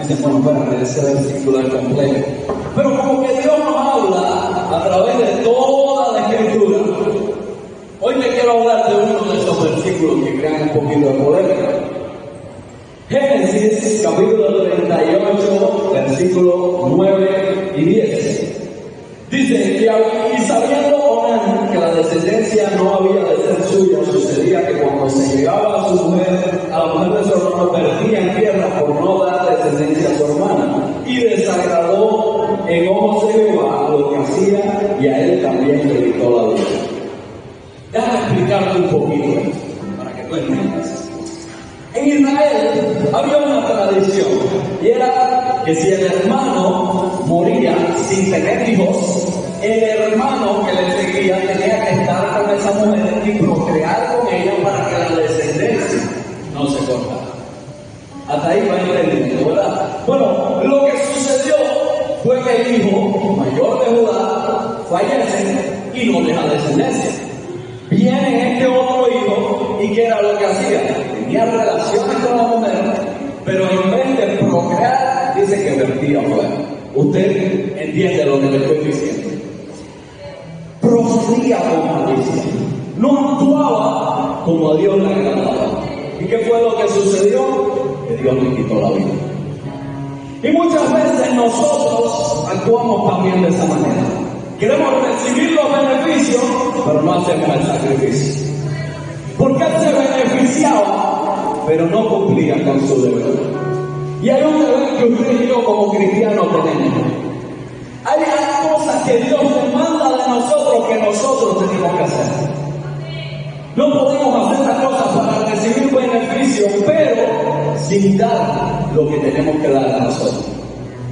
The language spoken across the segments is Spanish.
Dicen, bueno, espérame, ese versículo es completo. Pero como que Dios nos habla a través de toda la Escritura, hoy te quiero hablar de uno de esos versículos que crean un poquito de polémica. Génesis, capítulo 38, versículos 9 y 10. Dice, y sabiendo Onán que la descendencia no había de ser suya, sucedía que cuando se llegaba a su mujer, a la mujer de su hermano, perdía en tierra por no dar descendencia a su hermana. Y desagradó en ojos de Jehová lo que hacía, y a él también le quitó la vida. Déjame explicarte un poquito esto, para que tú entiendas. En Israel había una tradición, y era que si el hermano moría sin tener hijos, el hermano que le seguía tenía que estar con esa mujer y procrear con ella para que la descendencia no se cortara. Hasta ahí va entendiendo, ¿verdad? Bueno, lo que sucedió fue que el hijo mayor de Judá fallece y no deja descendencia. Viene este otro hijo y ¿qué era lo que hacía? Tenía relaciones con la mujer, pero en vez de procrear, dice que vertía fuera. Usted entiende lo que le estoy diciendo. Procedía con malicia, no actuaba como a Dios le agradaba. ¿Y qué fue lo que sucedió? Que Dios le quitó la vida. Y muchas veces nosotros actuamos también de esa manera. Queremos recibir los beneficios, pero no hacemos el sacrificio. Porque él se beneficiaba, pero no cumplía con su deber. Y hay un deber que usted y yo como cristianos tenemos. Hay cosas que Dios demanda de nosotros que nosotros tenemos que hacer. No podemos hacer las cosas para recibir beneficios, pero sin dar lo que tenemos que dar a nosotros.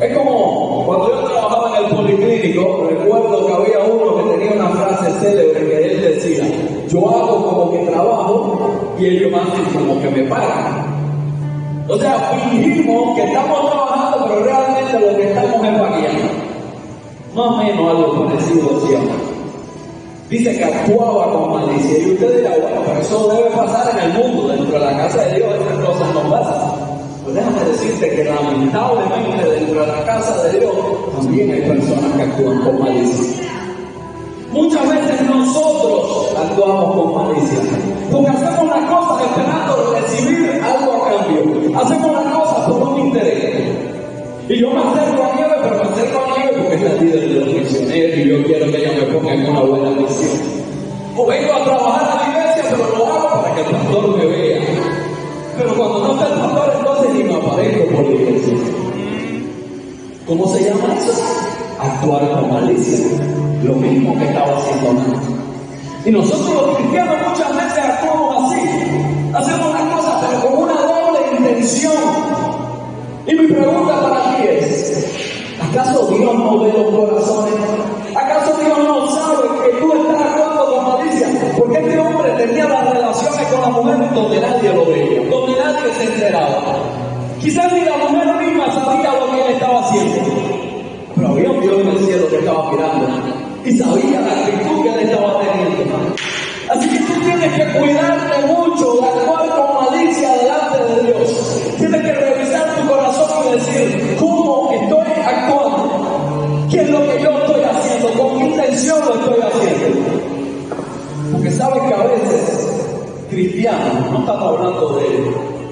Es como cuando yo trabajaba en el policlínico, recuerdo que había uno que tenía una frase célebre que él decía: yo hago como que trabajo y ellos hacen como que me pagan. O sea, fingimos que estamos trabajando, pero realmente lo que estamos es vagueando. Más o menos algo parecido siempre. Dice que actuaba con malicia. Y usted dirá, bueno, pero eso debe pasar en el mundo, dentro de la casa de Dios, estas cosas no pasan. Pues déjame decirte que lamentablemente dentro de la casa de Dios también hay personas que actúan con malicia. Muchas veces nosotros actuamos con malicia, porque hacemos las cosas esperando recibir algo a cambio. Hacemos las cosas por un interés. Y yo me acerco a Nieve, pero me acerco a Nieve porque es la líder de los misioneros y yo quiero que ella me ponga en una buena misión. O vengo a trabajar a la iglesia, pero lo hago para que el pastor me vea. Pero cuando no está el pastor, entonces ni me aparezco por la iglesia. ¿Cómo se llama eso? Actuar con malicia. Lo mismo que estaba haciendo antes. Y nosotros los cristianos muchas veces actuamos así. Hacemos las cosas pero con una doble intención. Y mi pregunta para ti es, ¿acaso Dios no ve los corazones? ¿Acaso Dios no sabe que tú estás actuando con malicia? Porque este hombre tenía las relaciones con la mujer donde nadie lo veía, donde nadie se enteraba. Quizás ni la mujer misma sabía lo que él estaba haciendo. Pero había un Dios en el cielo que estaba mirando y sabía la actitud que él estaba teniendo. Así que tú tienes que cuidarte mucho de actuar con malicia delante de Dios. Tienes que revisar tu corazón y decir, ¿cómo estoy actuando? ¿Qué es lo que yo estoy haciendo? ¿Con qué intención lo estoy haciendo? Porque sabes que a veces cristianos, no estamos hablando de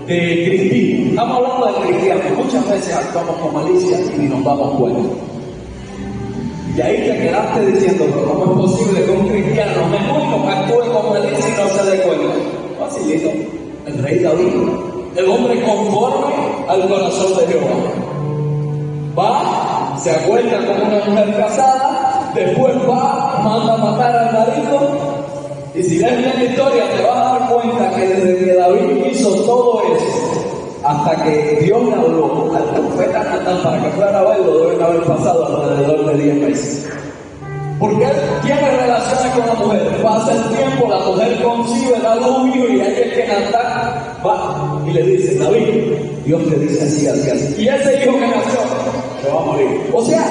cristianos, estamos hablando de cristianos, muchas veces actuamos con malicia y ni nos damos cuenta. Y ahí te quedaste diciendo, pero ¿cómo es posible que un cristiano mejor actúe con malicia y no se dé cuenta? Facilito, el rey David, el hombre conforme al corazón de Jehová. Va, se acuerda con una mujer casada, después va, manda a matar al marido. Y si lees bien la historia te vas a dar cuenta que desde que David hizo todo eso, hasta que Dios le habló al profeta Natán para que fuera a verlo, deben haber pasado alrededor de 10 meses. Porque él tiene relaciones con la mujer, pasa el tiempo, la mujer concibe, da un hijo y ahí es que Natán va y le dice, David, Dios te dice así, así, así. Y ese hijo que nació se va a morir. O sea,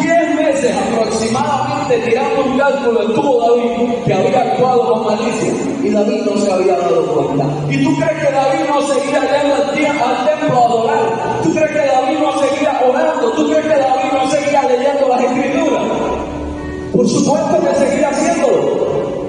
10 meses aproximadamente, tirando un cálculo, estuvo David que había actuado con malicia y David no se había dado cuenta. ¿Y tú crees que David no seguía yendo al templo a adorar? ¿Tú crees que David no seguía orando? ¿Tú crees que David no seguía leyendo las escrituras? Por supuesto que seguía haciéndolo,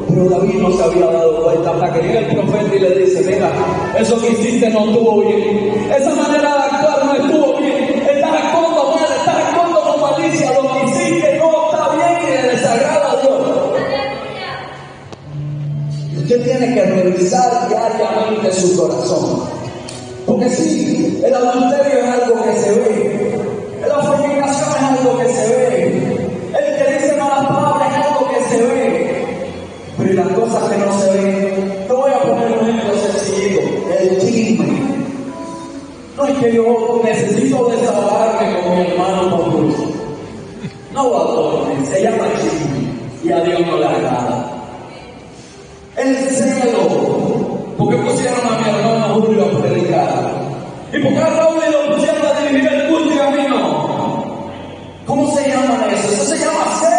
pero David no se había dado cuenta hasta que llega el profeta y le dice, mira, eso que hiciste no estuvo bien, esa manera de actuar no estuvo bien, estás actuando mal, estás actuando con malicia, lo que hiciste no está bien y le desagrada a Dios. Y usted tiene que revisar diariamente su corazón, porque sí, el adulterio es algo que se ve, la fornicación es algo que se ve, el que dice malas palabras es algo que se ve, pero las cosas que no se ven, te voy a poner un ejemplo sencillito, el chisme. No es que yo necesito desahogarme con mi hermano por dulce. No lo adornen, se llama chisme y a Dios no le agrada. El celo, porque pusieron a mi hermano Julio a predicar. ¿Y por qué a Raúl lo pusieron a dirigir el culto y a mí no? ¿Cómo se llama eso? Eso se llama celo.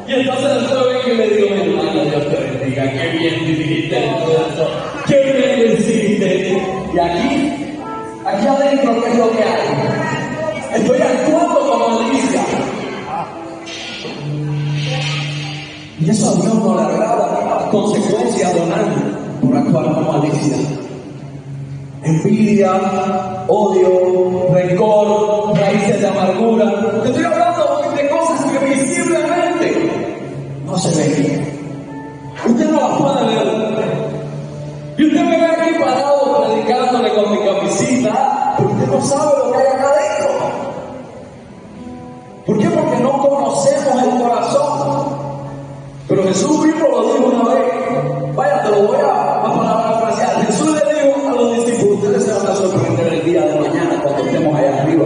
Y entonces después ven que le digo, mi hermano, Dios te bendiga, qué bien dirigiste el culto, qué bien lo hiciste. Y aquí adentro, ¿qué es lo que hay? Estoy actuando como malicia. Y eso a Dios no le agrada. Las consecuencias donan por actuar como malicia. Envidia, odio, rencor, raíces de amargura. Te estoy hablando de cosas que visiblemente no se ven. Usted no las puede ver. Y usted me ve aquí parado predicándole con mi camisita, pero usted no sabe lo que hay acá adentro. ¿Por qué? Porque no conocemos el corazón. Pero Jesús mismo lo dijo una vez. Vaya, te lo voy a parafrasear. Jesús le dijo a los discípulos, ustedes se van a sorprender el día de mañana cuando estemos allá arriba.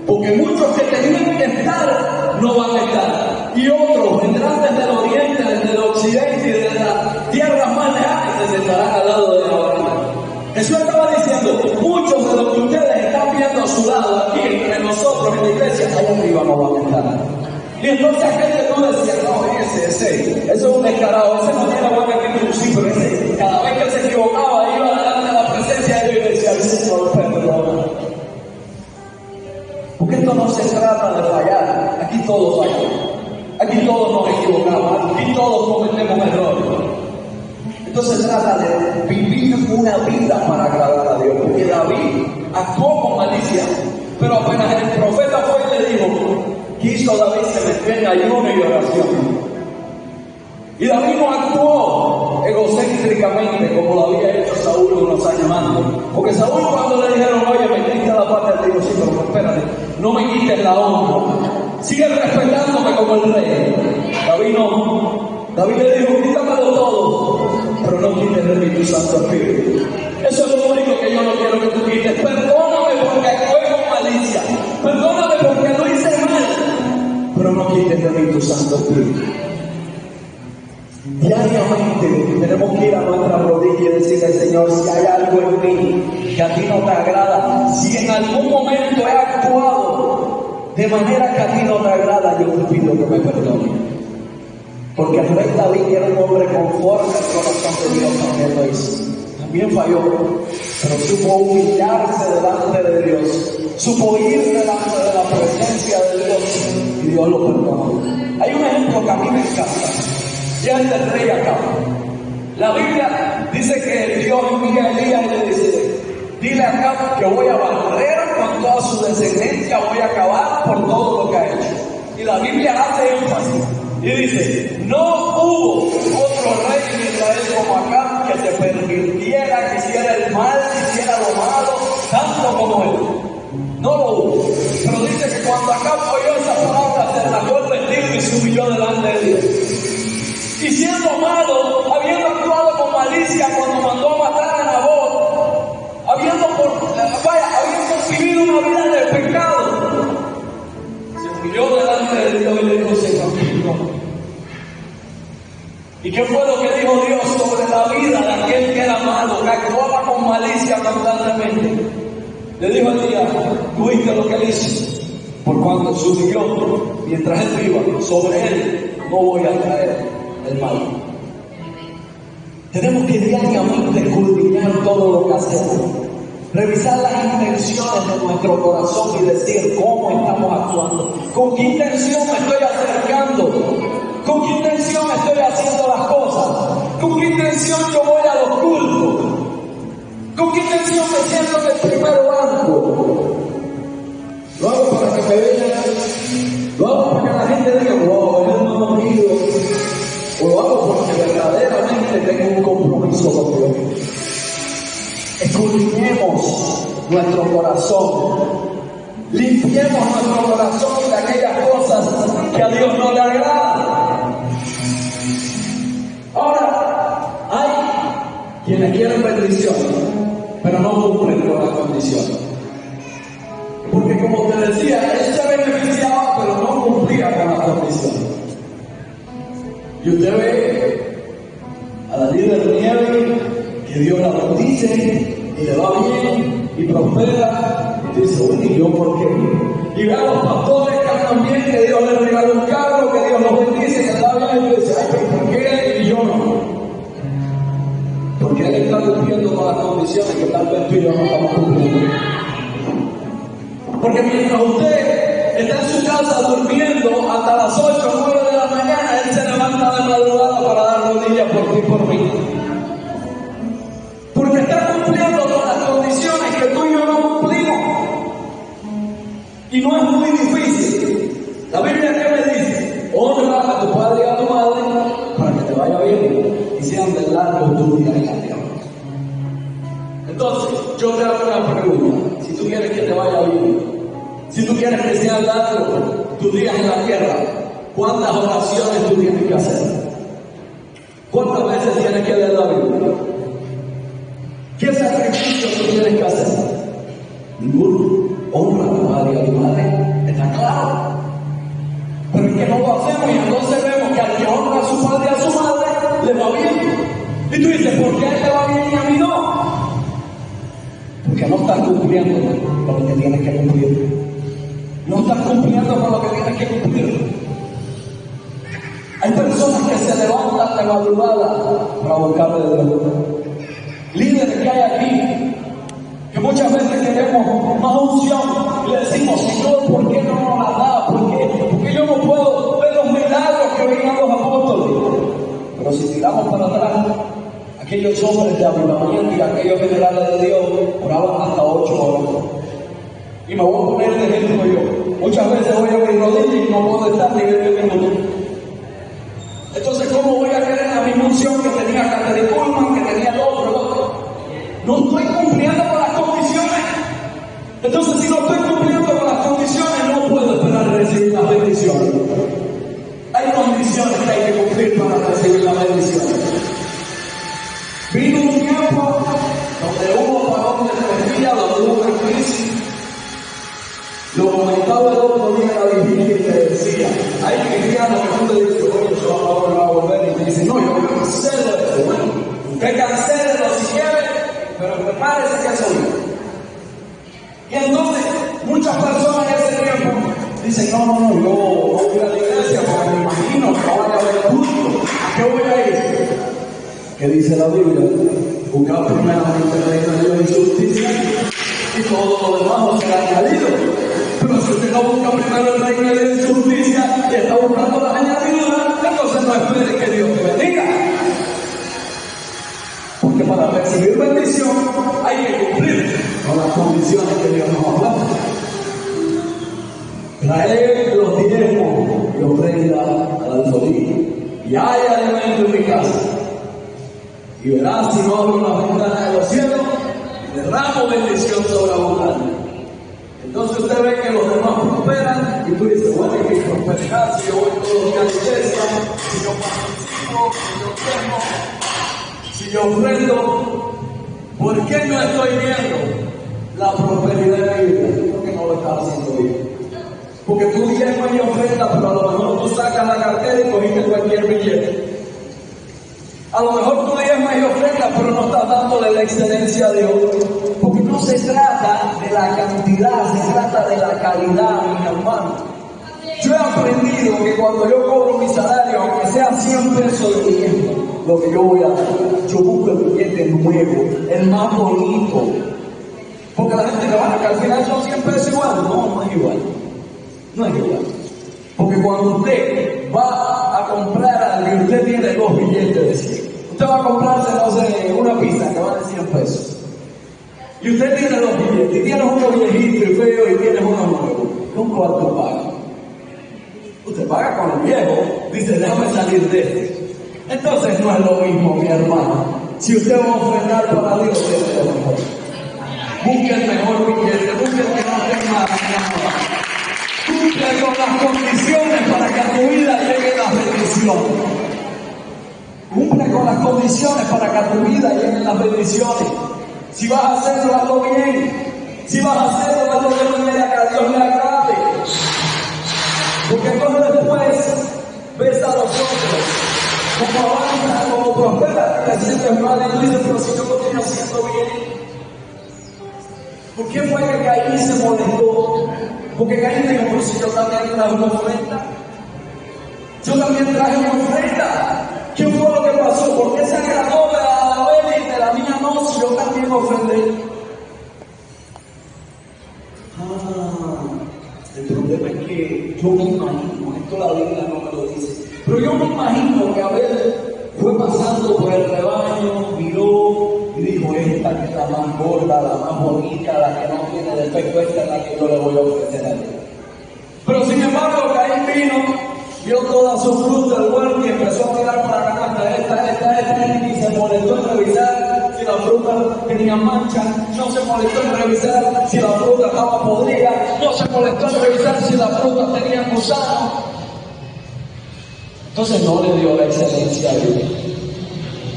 Porque muchos que tenían que estar no van a estar. Y otros vendrán desde el oriente, desde el occidente y desde las tierras más lejanas y se sentarán al lado de Abraham. Jesús estaba diciendo, muchos de los que ustedes están viendo a su lado, aquí entre nosotros en la iglesia, allá arriba no van a estar. Y entonces aquel que tú decías, no, ese es un descarado, ese no tiene buena actitud, sí, pero ese, cada vez que se equivocaba, iba delante de la presencia de Dios y decía, Señor, perdóname. Porque esto no se trata de fallar. Aquí todos fallamos. Aquí todos nos equivocamos. Aquí todos cometemos errores. Entonces se trata de vivir una vida para agradar a Dios. Porque David actuó con malicia. Pero apenas el profeta fue y le dijo, ¿qué hizo David? Se metió en ayuno y oración. Y David no actuó egocéntricamente como lo había hecho Saúl unos años antes. Porque Saúl, cuando le dijeron, oye, me quita la parte del dijo, sí, pero espérate, no me quites la honra, sigue respetándome como el rey. David no. David le dijo, quítamelo todo, pero no quites de mí tu santo espíritu. Eso es lo único que yo no quiero que tú quites. Perdóname porque actué con malicia. Perdóname porque lo hice mal, pero no quites de mí tu santo espíritu. Diariamente tenemos que ir a nuestra rodilla y decirle, Señor, si hay algo en mí que a ti no te agrada, si en algún momento he actuado de manera que a ti no te agrada, yo te pido que me perdone. Porque el rey David era un hombre conforme al corazón de Dios, también lo hizo. También falló, pero supo humillarse delante de Dios, supo ir delante de la presencia de Dios y Dios lo perdonó. Hay un ejemplo que a mí me encanta. Ya es el rey Acab. La Biblia dice que Dios envía a Elías y le dice, dile a Acab que voy a barrer con toda su descendencia, voy a acabar por todo lo que ha hecho. Y la Biblia hace énfasis y dice, no hubo otro rey en Israel como Acab que se permitiera, que hiciera el mal, que hiciera lo malo, tanto como él. No lo hubo. Pero dice que cuando Acab oyó esa palabra, se rasgó el vestido y se humilló delante de Dios. Y siendo malo, habiendo actuado con malicia cuando mandó a matar a Nabot, habiendo vivido una vida de pecado, se humilló delante de Dios y le dijo, Señor, perdóname. ¿Y qué fue lo que dijo Dios sobre la vida de aquel que era malo, que actuaba con malicia constantemente? Le dijo a Elías, tú viste lo que él hizo, por cuanto se humilló mientras él viva, sobre él no voy a traer el mal. Tenemos que diariamente escudriñar todo lo que hacemos, revisar las intenciones de nuestro corazón y decir cómo estamos actuando, con qué intención me estoy acercando, con qué intención estoy haciendo las cosas, con qué intención yo voy a los cultos, con qué intención me siento en el primer banco. Lo hago para que me vean, lo hago para que la gente diga, wow, es hermano mío. O lo hago porque verdaderamente tengo un compromiso con Dios. Escudriñemos nuestro corazón. Limpiemos nuestro corazón de aquellas cosas que a Dios no le agradan. Ahora, hay quienes quieren bendición, pero no cumplen con las condiciones. Porque como te decía, él se beneficiaba, pero no cumplía con las condiciones. Y usted ve a la líder Nieve que Dios la bendice y le va bien y prospera y dice, bueno, ¿y yo por qué? Y ve a los pastores que andan bien, que Dios les regala un carro, que Dios los bendice, que está bien, y dice, ay, pero ¿por qué? Y yo no. Porque él está cumpliendo con las condiciones que tal vez tú y yo no estamos cumpliendo. Porque mientras usted está en su casa durmiendo hasta las 8 o 9 de la mañana, él se levanta de madrugada para dar rodillas por ti y por mí. Porque está cumpliendo con las condiciones que tú y yo no cumplimos. Y no es muy difícil. La Biblia, ¿qué me dice? Honra a tu padre y a tu madre para que te vaya bien y sean de largo tu vida en la tierra. Entonces, yo te hago una pregunta. Si tú quieres que te vaya bien, si tú quieres que sean largos tus días en la tierra, ¿cuántas oraciones tú tienes que hacer? ¿Cuántas veces tienes que leer la Biblia? ¿Qué sacrificio tú tienes que hacer? Ninguno. Honra a tu padre y a tu madre. ¿Está claro? Pero es que no lo hacemos y entonces vemos que al que honra a su padre y a su madre le va bien. Y tú dices, ¿por qué a él le va bien y a mí no? Porque no estás cumpliendo con lo que tienes que cumplir. No estás cumpliendo con lo que tienes que cumplir. Hay personas que se levantan de madrugada para buscar de Dios. Líderes que hay aquí, que muchas veces queremos más unción, y le decimos, Señor, ¿por qué no nos la da? Porque yo no puedo ver los milagros que veían los apóstoles. Pero si tiramos para atrás, aquellos hombres de avivamiento y aquellos generales de Dios oraban hasta 8 horas. Y me voy a poner de ejemplo yo. Muchas veces voy a mi rodilla y no puedo estar ni 20 minutos. Entonces, ¿cómo voy a querer la misma unción que tenía Catherine Kuhlman, que tenía el otro? No estoy cumpliendo con las condiciones. Entonces, si no estoy cumpliendo con las condiciones, no puedo esperar recibir las bendiciones. Hay condiciones que hay que cumplir para recibir las bendiciones. Vino un tiempo donde hubo parón de 3 días, donde hubo una crisis. Lo comentaba el otro día en la vigilia y te decía, hay cristianos que tú le dices, oye, yo ahora va a volver, y te dicen, no, yo cancelo eso. Bueno, que cancélelo si quiere, pero prepárese que eso viene. Y entonces, muchas personas en ese tiempo dicen, no, yo no voy a la iglesia porque me imagino que no vaya a haber culto. ¿A qué voy a ir? ¿Qué dice la Biblia? Buscar primeramente el reino de Dios y su justicia, y todo lo demás os será añadido. Pero si usted no busca primero el reino de Dios y su justicia y está buscando las añadiduras, entonces no espere que Dios te bendiga. Porque para recibir bendición hay que cumplir con las condiciones que Dios nos ha dado. Traer los diezmos y ofrenda al alfolí, y hay alimento en mi casa. Y verás si no abro la ventana de los cielos, derramo bendición sobre abundante. Entonces usted ve que los demás prosperan, y tú dices, bueno, hay que prosperar si yo voy todos los días a la iglesia, si yo participo, si yo ofrendo. ¿Por qué no estoy viendo la prosperidad de mi vida? Porque no lo estás haciendo bien. Porque tú diezmas y ofrendas, pero a lo mejor tú sacas la cartera y cogiste cualquier billete. A lo mejor tú diezmas y ofrendas, pero no estás dándole la excelencia a Dios. Porque no se trata de la cantidad, se trata de la calidad, mi hermano. Yo he aprendido que cuando yo cobro mi salario, aunque sea 100 pesos de diezmo, lo que yo voy a hacer, yo busco el billete nuevo, el más bonito. Porque la gente le va a que al final son 100 pesos igual. No es igual. No es igual. Porque cuando usted va a comprar algo y usted tiene 2 billetes de 100, usted va a comprarse, no sé, una pizza que vale 100 pesos. Y usted tiene 2 billetes, y tienes uno viejito y feo y tienes uno nuevo. ¿Con cuánto paga? Usted paga con el viejo, dice, déjame salir de este. Entonces no es lo mismo, mi hermano. Si usted va a ofrendar para Dios, es lo mejor. Busque el mejor billete, busque el que no tenga nada. Cumple con las condiciones para que a tu vida lleguen las bendiciones. Cumple con las condiciones para que a tu vida lleguen las bendiciones. Si vas a hacerlo, hazlo bien. Si vas a hacerlo, hazlo de una manera que a Dios le agrade. Porque entonces después ves a los otros como avanzan, como prosperan, y te sientes mal y tú dices, pero si yo lo estoy haciendo bien. ¿Por qué fue que Caín se molestó? Porque Caín dijo, pero si yo también traje una ofrenda. Yo también traje una ofrenda. ¿Qué fue lo que pasó? ¿Por qué se agradó de Abel y de la mía no si yo también ofrendé? El problema es que yo me imagino, esto la Biblia no me lo dice, pero yo me imagino que Abel fue pasando por el rebaño, miró y dijo, esta que es la más gorda, la más bonita, la que no tiene defecto, esta es la que yo le voy a ofrecer a Dios. Pero sin embargo, Caín vino, vio toda su fruta del huerto y empezó a mirar para la canasta, esta, y se molestó en revisar si la fruta tenía mancha, no se molestó en revisar si la fruta estaba podrida, no se molestó en revisar si la fruta tenía gusano. Entonces no le dio la excelencia a Dios.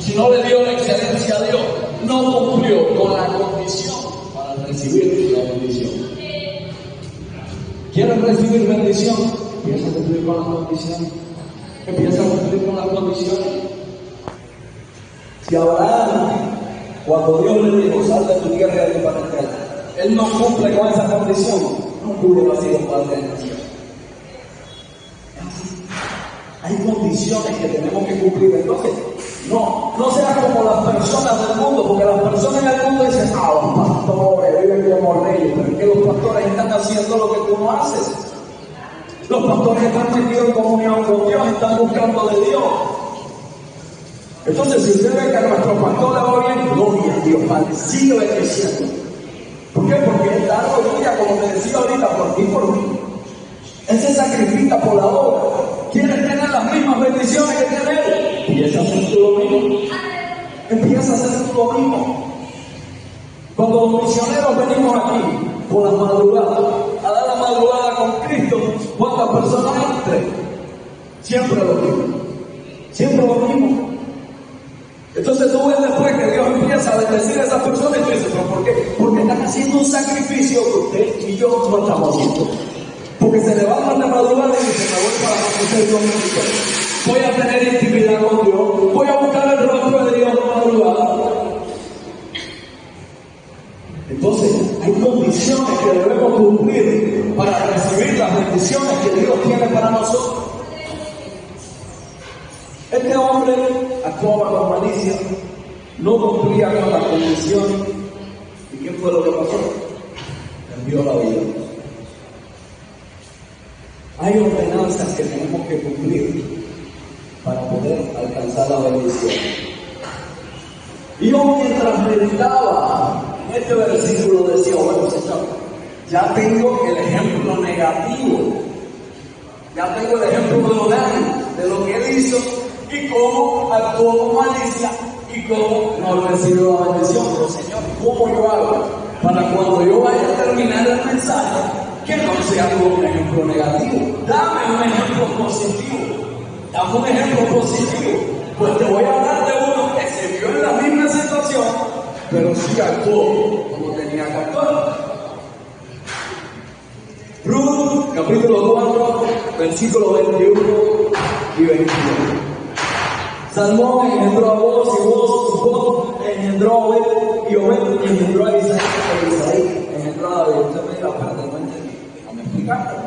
Si no le dio la excelencia a Dios, no cumplió con la condición para recibir la bendición. ¿Quieres recibir bendición? Empieza a cumplir con las condiciones. Empieza a cumplir con las condiciones. Si Abraham, cuando Dios le dijo, sal de tu tierra y de tu parentela, él no cumple con esa condición, no pudo sido parte de la nación. Hay condiciones que tenemos que cumplir. Entonces, No seas como las personas del mundo, porque las personas del mundo dicen, los pastores viven como reyes, pero es que los pastores están haciendo lo que tú no haces. Los pastores están metidos en comunión con Dios, están buscando de Dios. Entonces, si usted ve que a nuestro pastor le va bien, gloria a Dios, Padre, sigue bendiciendo. ¿Por qué? Porque Él da rodilla, como te decía ahorita, por ti y por mí. Él se sacrifica por la obra. ¿Quieres tener las mismas bendiciones que tiene Él? Empieza a hacer tú lo mismo. Empieza a hacer tú lo mismo. Cuando los misioneros venimos aquí, por la madrugada, a dar la madrugada con Cristo, ¿cuántas personas entran? Siempre lo mismo. Siempre lo mismo. Entonces tú ves después que Dios empieza a bendecir a esas personas y tú dices, ¿pero por qué? Porque están haciendo un sacrificio que usted y yo no estamos haciendo. Porque se levantan de madrugada y dicen, me voy para conocer Dios mío. Voy a tener intimidad con Dios. Voy a buscar el rostro de Dios de madrugada. Entonces, hay condiciones que debemos cumplir para recibir las bendiciones que Dios tiene para nosotros. Este hombre actuaba con malicia, no cumplía con las condiciones. ¿Y qué fue lo que pasó? Envió la vida. Hay ordenanzas que tenemos que cumplir para poder alcanzar la bendición. Y yo mientras meditaba en este versículo decía, bueno, Señor, ya tengo el ejemplo negativo, ya tengo el ejemplo de Onán, de lo que él hizo y cómo actuó con malicia y cómo no recibió la bendición. Pero Señor, ¿cómo yo hago para cuando yo vaya a terminar el mensaje que no sea como un ejemplo negativo? Dame un ejemplo positivo. Dame un ejemplo positivo. Pues te voy a hablar de uno que se vio en la misma situación, pero sí actuó como tenía que actuar. Ruth, capítulo 4, versículo 21 y 22. Salmón engendró a Boaz y Boaz engendró a Obed y Obed engendró a Isaí y Isaí engendró a David. Usted me dirá, pero no entendí. Déjame explicarlo.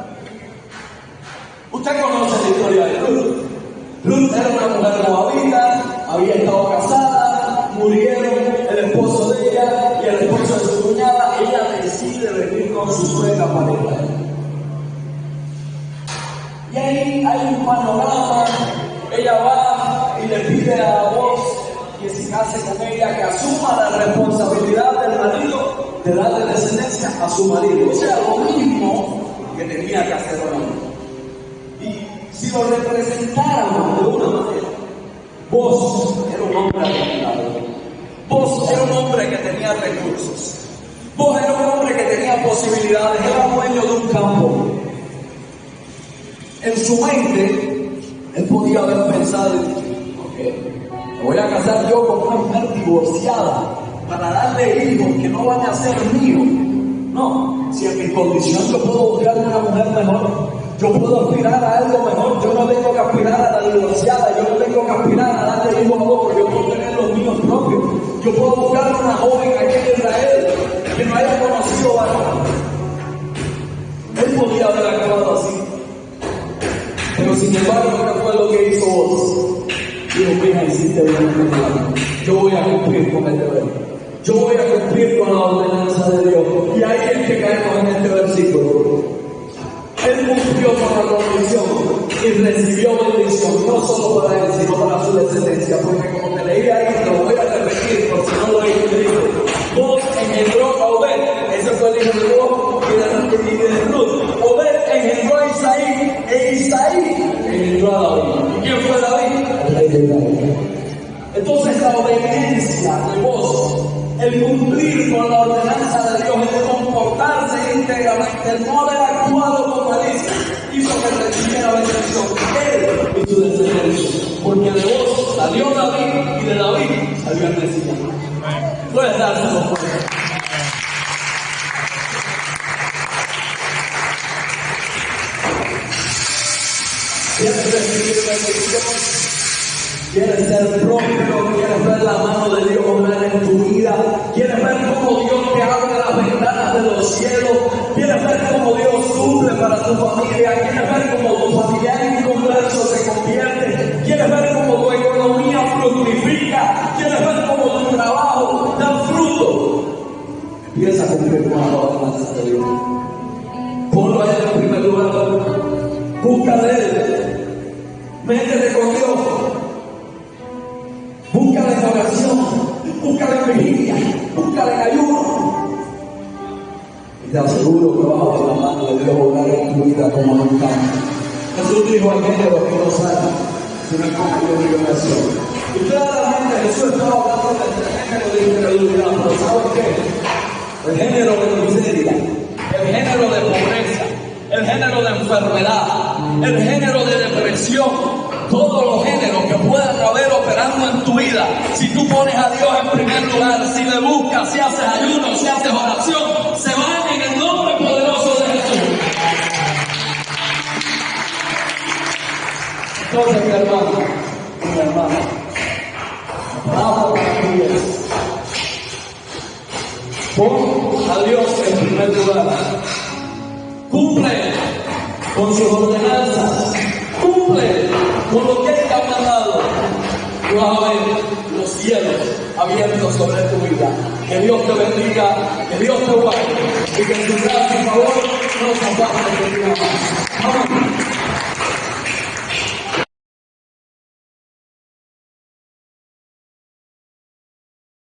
Usted conoce la historia de Ruth. Ruth era una mujer moabita, había estado casada, murieron el esposo de ella y el esposo de su cuñada. Ella decide venir con su suegra para Israel. Y ahí hay un panorama. Ella va y le pide a Boaz que se case con ella, que asuma la responsabilidad del marido de darle descendencia a su marido. O sea, lo mismo que tenía que hacer el hombre. Y si lo representáramos de una manera, Boaz era un hombre adinerado. Boaz era un hombre que tenía recursos. Boaz era un hombre que tenía posibilidades. Era dueño de un campo. En su mente, él podía haber pensado, me voy a casar yo con una mujer divorciada para darle hijos que no van a ser míos. No, si en mi condición yo puedo buscar una mujer mejor, yo puedo aspirar a algo mejor. Yo no tengo que aspirar a la divorciada, yo no tengo que aspirar a darle hijos a otro, yo puedo tener los míos propios. Yo puedo buscar una joven aquí en Israel que no haya conocido varón. Él podía haber actuado así. Pero sin embargo, ¿qué fue lo que hizo Boaz? Dijo, mira, hiciste bien, yo voy a cumplir con el deber. Yo voy a cumplir con la ordenanza de Dios. Y ahí es que caemos en este versículo. Él cumplió con la condición y recibió bendición, no solo para él, sino para su descendencia. Porque como te leí ahí, te lo voy a repetir, por si no lo he escrito. Boaz engendró a Obed, ese fue el hijo de Boaz y de Ruth. Obed engendró a Isaí, e Isaí engendró a David. ¿Y quién fue David? El rey de David. Entonces la obediencia de Boaz, el cumplir con la ordenanza de Dios, el comportarse íntegramente, el no haber actuado con malicia, hizo que recibiera bendición él y su descendencia. Porque de Boaz salió David y de David salió el Mesías. Puedes dárselo fuerte. ¿Quieres recibir bendición? ¿Quieres ser próspero? ¿Quieres ver la mano de Dios obrar en tu vida? ¿Quieres ver cómo Dios te abre las ventanas de los cielos? ¿Quieres ver cómo Dios suple para tu familia? ¿Quieres ver cómo tu familiar inconverso se convierte? ¿Quieres ver cómo tu economía fructifica? Te aseguro que vas a ver la mano de Dios obrar en tu vida como nunca. Jesús dijo al género que no sana, sino es como yo digo en eso. Y claramente Jesús estaba hablando del género de incredulidad, pero ¿sabes qué? El género de miseria, el género de pobreza, el género de enfermedad, el género de depresión, todos los géneros que puedan haber operando en tu vida. Si tú pones a Dios en primer lugar, si le buscas, si haces ayuno, si haces oración, se van en el nombre poderoso de Jesús. Entonces, mi hermano, bravo para tu es. Pon a Dios en primer lugar. Cumple con sus ordenanzas. Cumple con lo que Él te ha mandado. Y vas a ver los cielos abiertos sobre tu vida. Que Dios te bendiga, que Dios te guarde y que en su gracia y favor no se aparte de ti. Amén.